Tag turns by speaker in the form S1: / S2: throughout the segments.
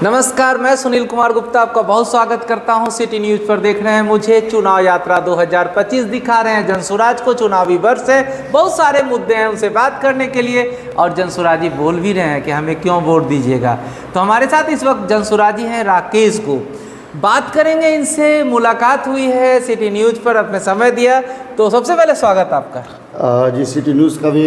S1: नमस्कार, मैं सुनील कुमार गुप्ता आपका बहुत स्वागत करता हूं। सिटी न्यूज़ पर देख रहे हैं मुझे। चुनाव यात्रा 2025 दिखा रहे हैं जनसुराज को। चुनावी वर्ष है, बहुत सारे मुद्दे हैं उनसे बात करने के लिए, और जनसुराजी बोल भी रहे हैं कि हमें क्यों वोट दीजिएगा। तो हमारे साथ इस वक्त जनसुराजी हैं राकेश को, बात करेंगे इनसे। मुलाकात हुई है, सिटी न्यूज़ पर अपने समय दिया, तो सबसे पहले स्वागत आपका।
S2: जी, सिटी न्यूज़ का भी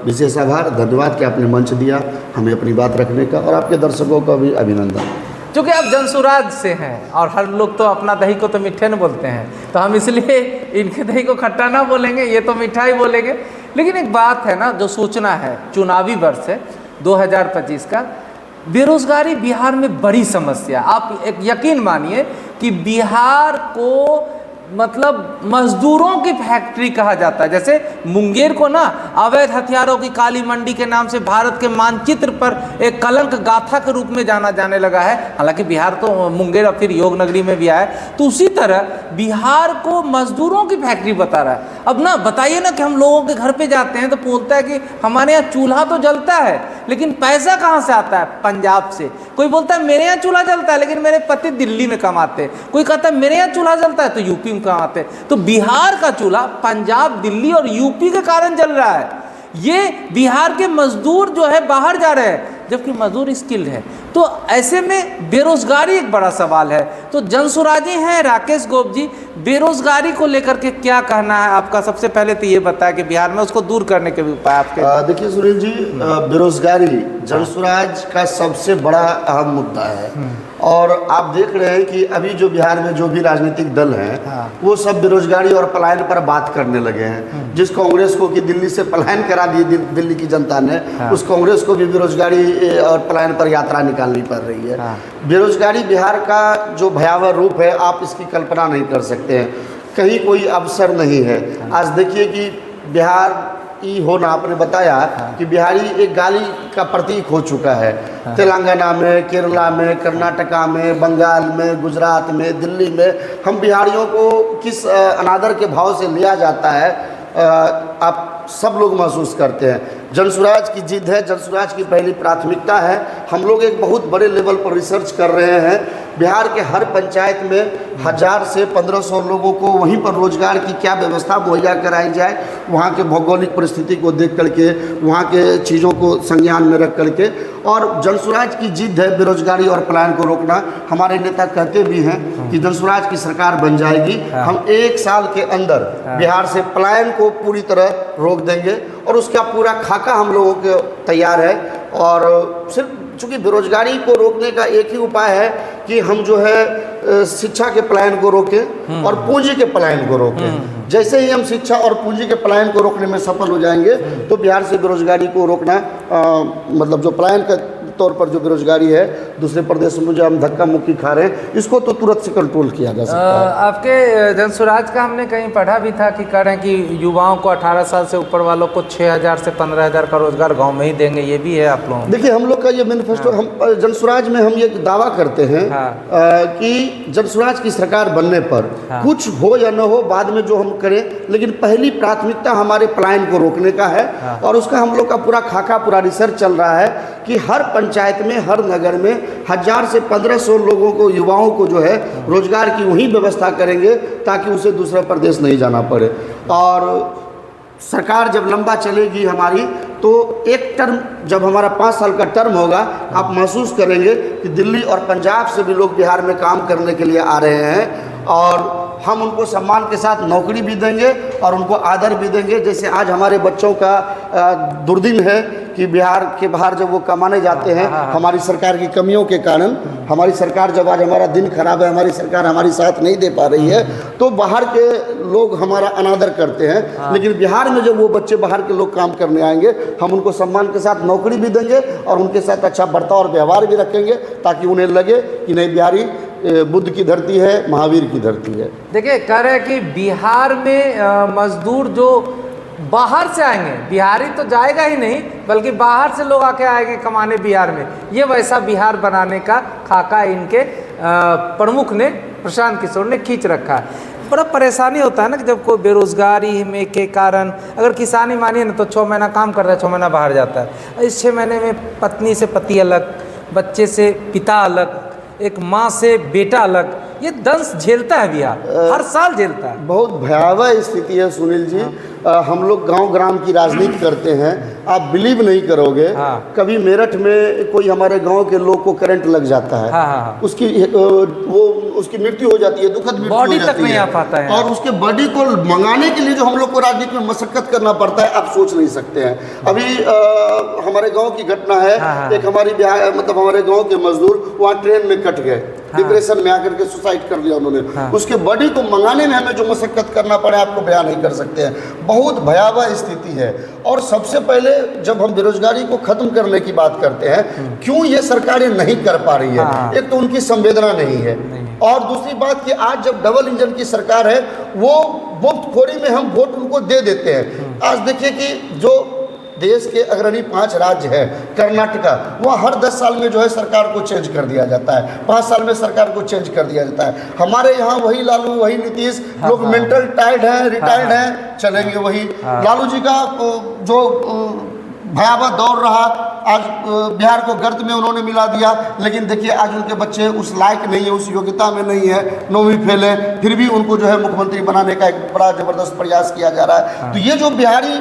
S2: विशेष आभार, धन्यवाद कि आपने मंच दिया हमें अपनी बात रखने का, और आपके दर्शकों का भी अभिनंदन।
S1: क्योंकि आप जनसुराज से हैं और हर लोग तो अपना दही को तो मीठे न बोलते हैं, तो हम इसलिए इनके दही को खट्टा ना बोलेंगे, ये तो मीठा ही बोलेंगे। लेकिन एक बात है ना, जो सूचना है, चुनावी वर्ष है 2025 का, बेरोजगारी बिहार में बड़ी समस्या। आप एक यकीन मानिए कि बिहार को मतलब मजदूरों की फैक्ट्री कहा जाता है। जैसे मुंगेर को ना अवैध हथियारों की काली मंडी के नाम से भारत के मानचित्र पर एक कलंक गाथा के रूप में जाना जाने लगा है। हालांकि बिहार तो मुंगेर और फिर योग नगरी में भी आया है। तो उसी तरह बिहार को मजदूरों की फैक्ट्री बता रहा है। अब ना बताइए ना कि हम लोगों के घर पे जाते हैं तो बोलता है कि हमारे यहाँ चूल्हा तो जलता है, लेकिन पैसा कहाँ से आता है? पंजाब से। कोई बोलता है मेरे यहाँ चूल्हा जलता है, लेकिन मेरे पति दिल्ली में कमाते हैं। कोई कहता है मेरे यहाँ चूल्हा जलता है, तो यूपी में कमाते हैं। तो बिहार का चूल्हा पंजाब, दिल्ली और यूपी के कारण जल रहा है। ये बिहार के मजदूर जो है बाहर जा रहे हैं, जबकि मजदूर स्किल्ड है। तो ऐसे में बेरोजगारी एक बड़ा सवाल है। तो जनसुराजी हैं राकेश गोप जी, बेरोजगारी को लेकर के क्या कहना है आपका? सबसे पहले तो ये बताया कि बिहार में उसको दूर करने के भी उपाय आपके।
S2: देखिए सुनील जी, बेरोजगारी जनसुराज का सबसे बड़ा अहम मुद्दा है। और आप देख रहे हैं कि अभी जो बिहार में जो भी राजनीतिक दल हैं, वो सब बेरोजगारी और पलायन पर बात करने लगे हैं। जिस कांग्रेस को कि दिल्ली से पलायन करा दी दिल्ली की जनता ने, उस कांग्रेस को भी बेरोजगारी और पलायन पर यात्रा निकालनी पड़ रही है। बेरोजगारी बिहार का जो भयावह रूप है, आप इसकी कल्पना नहीं कर सकते हैं। कहीं कोई अवसर नहीं है। आज देखिए कि बिहार ई होना, आपने बताया कि बिहारी एक गाली का प्रतीक हो चुका है। तेलंगाना में, केरला में, कर्नाटका में, बंगाल में, गुजरात में, दिल्ली में हम बिहारियों को किस अनादर के भाव से लिया जाता है, आप सब लोग महसूस करते हैं। जनसुराज की जिद है, जनसुराज की पहली प्राथमिकता है। हम लोग एक बहुत बड़े लेवल पर रिसर्च कर रहे हैं। बिहार के हर पंचायत में 1000 से 1500 लोगों को वहीं पर रोजगार की क्या व्यवस्था मुहैया कराई जाए, वहाँ के भौगोलिक परिस्थिति को देख करके, वहाँ के चीज़ों को संज्ञान में रख करके। और जनसुराज की जिद है बेरोजगारी और पलायन को रोकना। हमारे नेता कहते भी हैं कि जनसुराज की सरकार बन जाएगी, हम 1 साल के अंदर बिहार से पलायन को पूरी तरह रोक देंगे, और उसका पूरा खाका हम लोगों के तैयार है। और सिर्फ चूँकि बेरोजगारी को रोकने का एक ही उपाय है कि हम जो है शिक्षा के पलायन को रोकें और पूंजी के पलायन को रोकें। जैसे ही हम शिक्षा और पूंजी के पलायन को रोकने में सफल हो जाएंगे, तो बिहार से बेरोजगारी को रोकना, मतलब जो पलायन का तौर पर जो बेरोजगारी है दूसरे प्रदेशों में जो हम धक्का मुक्की खा रहे हैं, इसको तो तुरंत से कंट्रोल किया जा सकता है।
S1: आपके जनसुराज का हमने कहीं पढ़ा भी था कि कह रहे हैं कि युवाओं को 18 साल से ऊपर वालों को 6000 से 15000 का रोजगार गांव में ही देंगे। ये भी है आप लोग?
S2: देखिए, हम लोग का ये मैनिफेस्टो, हम जनसुराज में हम ये दावा करते हैं कि जनसुराज की सरकार बनने पर कुछ हो या न हो, बाद में जो हम करें, लेकिन पहली प्राथमिकता हमारे पलायन को रोकने का है। और उसका हम लोग का पूरा खाका, पूरा रिसर्च चल रहा है कि हर पंचायत में, हर नगर में 1000 से 1500 लोगों को, युवाओं को जो है रोजगार की वही व्यवस्था करेंगे, ताकि उसे दूसरा प्रदेश नहीं जाना पड़े। और सरकार जब लंबा चलेगी हमारी, तो एक टर्म, जब हमारा 5 साल का टर्म होगा, आप महसूस करेंगे कि दिल्ली और पंजाब से भी लोग बिहार में काम करने के लिए आ रहे हैं। और हम उनको सम्मान के साथ नौकरी भी देंगे और उनको आदर भी देंगे। जैसे आज हमारे बच्चों का दुर्दिन है कि बिहार के बाहर जब वो कमाने जाते हैं, हमारी सरकार की कमियों के कारण, हमारी सरकार जब आज हमारा दिन खराब है, हमारी सरकार हमारी साथ नहीं दे पा रही है, तो बाहर के लोग हमारा अनादर करते हैं। लेकिन बिहार में जब वो बच्चे बाहर के लोग काम करने आएंगे, हम उनको सम्मान के साथ नौकरी भी देंगे और उनके साथ अच्छा बर्ताव और व्यवहार भी रखेंगे, ताकि उन्हें लगे कि नहीं, बिहारी बुद्ध की धरती है, महावीर की धरती है। देखिए,
S1: कह रहे हैं कि बिहार में मजदूर जो बाहर से आएंगे, बिहारी तो जाएगा ही नहीं, बल्कि बाहर से लोग आके आएंगे कमाने बिहार में। ये वैसा बिहार बनाने का खाका इनके प्रमुख ने, प्रशांत किशोर ने, खींच रखा है। बड़ा परेशानी होता है ना कि जब कोई बेरोजगारी में के कारण, अगर किसानी मानिए ना, तो 6 महीना काम करता है, 6 महीना बाहर जाता है। इस 6 महीने में पत्नी से पति अलग, बच्चे से पिता अलग, एक माँ से बेटा अलग, ये दंश झेलता है बिहार, हर साल झेलता है।
S2: बहुत भयावह स्थिति है सुनील जी। हम लोग गांव ग्राम की राजनीति करते हैं, आप बिलीव नहीं करोगे।
S1: हाँ।
S2: कभी मेरठ में कोई हमारे गांव के लोग को करंट लग जाता है।
S1: हाँ।
S2: उसकी उसकी मृत्यु हो जाती है, दुखद मृत्यु हो
S1: बॉडी
S2: जाती
S1: तक नहीं आ पाता है,
S2: और उसके बॉडी को मंगाने के लिए जो हम लोग को राजनीति में मशक्कत करना पड़ता है, आप सोच नहीं सकते हैं। अभी हमारे गाँव की घटना है।
S1: हाँ।
S2: एक हमारी मतलब हमारे गाँव के मजदूर वहाँ ट्रेन में कट गए, डिप्रेशन में आकर के सुसाइड कर लिया उन्होंने। उसके बॉडी को मंगाने में हमें जो मशक्कत करना पड़े, आपको बयान नहीं कर सकते हैं। बहुत भयावह स्थिति है। और सबसे पहले जब हम बेरोजगारी को खत्म करने की बात करते हैं, क्यों ये सरकारें नहीं कर पा रही है? एक तो उनकी संवेदना नहीं है, और दूसरी बात कि आज जब डबल इंजन की सरकार है, वो मुफ्तखोरी में हम वोट उनको दे देते हैं। आज देखिए कि जो देश के अग्रणी 5 राज्य है, कर्नाटका, वहाँ हर 10 साल में जो है सरकार को चेंज कर दिया जाता है, 5 साल में सरकार को चेंज कर दिया जाता है। हमारे यहाँ वही लालू, वही नीतीश, लोग मेंटल टायर्ड हैं, रिटायर्ड हैं, चलेंगे वही। लालू जी का जो भयावह दौर रहा, आज बिहार को गर्त में उन्होंने मिला दिया, लेकिन देखिए आज उनके बच्चे उस लायक नहीं है, उस योग्यता में नहीं है, 9वीं फेल है, फिर भी उनको जो है मुख्यमंत्री बनाने का एक बड़ा जबरदस्त प्रयास किया जा रहा है। तो ये जो बिहारी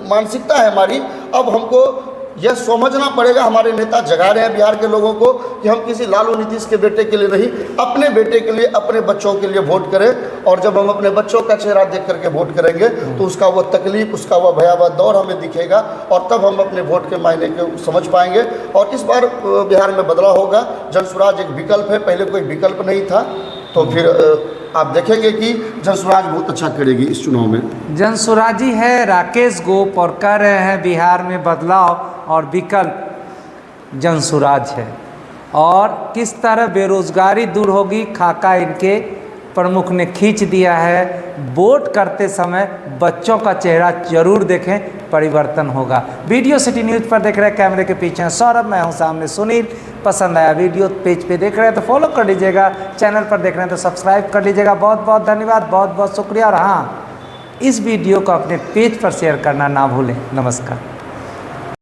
S2: मानसिकता है हमारी, अब हमको यह समझना पड़ेगा, हमारे नेता जगा रहे हैं बिहार के लोगों को कि हम किसी लालू नीतीश के बेटे के लिए नहीं, अपने बेटे के लिए, अपने बच्चों के लिए वोट करें। और जब हम अपने बच्चों का चेहरा देख करके वोट करेंगे तो उसका वह तकलीफ, उसका वह भयावह दौर हमें दिखेगा, और तब हम अपने वोट के मायने को समझ पाएंगे। और इस बार बिहार में बदलाव होगा। जनसुराज एक विकल्प है, पहले कोई विकल्प नहीं था। तो फिर आप देखेंगे कि जनसुराज बहुत अच्छा करेगी इस चुनाव में।
S1: जनसुराजी है राकेश गोप, और कह रहे हैं बिहार में बदलाव और विकल्प जनसुराज है। और किस तरह बेरोजगारी दूर होगी, खाका इनके प्रमुख ने खींच दिया है। वोट करते समय बच्चों का चेहरा जरूर देखें, परिवर्तन होगा। वीडियो सिटी न्यूज़ पर देख रहे हैं, कैमरे के पीछे हैं सौरभ, मैं हूं सामने सुनील। पसंद आया वीडियो, पेज पे देख रहे हैं तो फॉलो कर लीजिएगा, चैनल पर देख रहे हैं तो सब्सक्राइब कर लीजिएगा। बहुत बहुत धन्यवाद, बहुत बहुत शुक्रिया। और हाँ, इस वीडियो को अपने पेज पर शेयर करना ना भूलें। नमस्कार।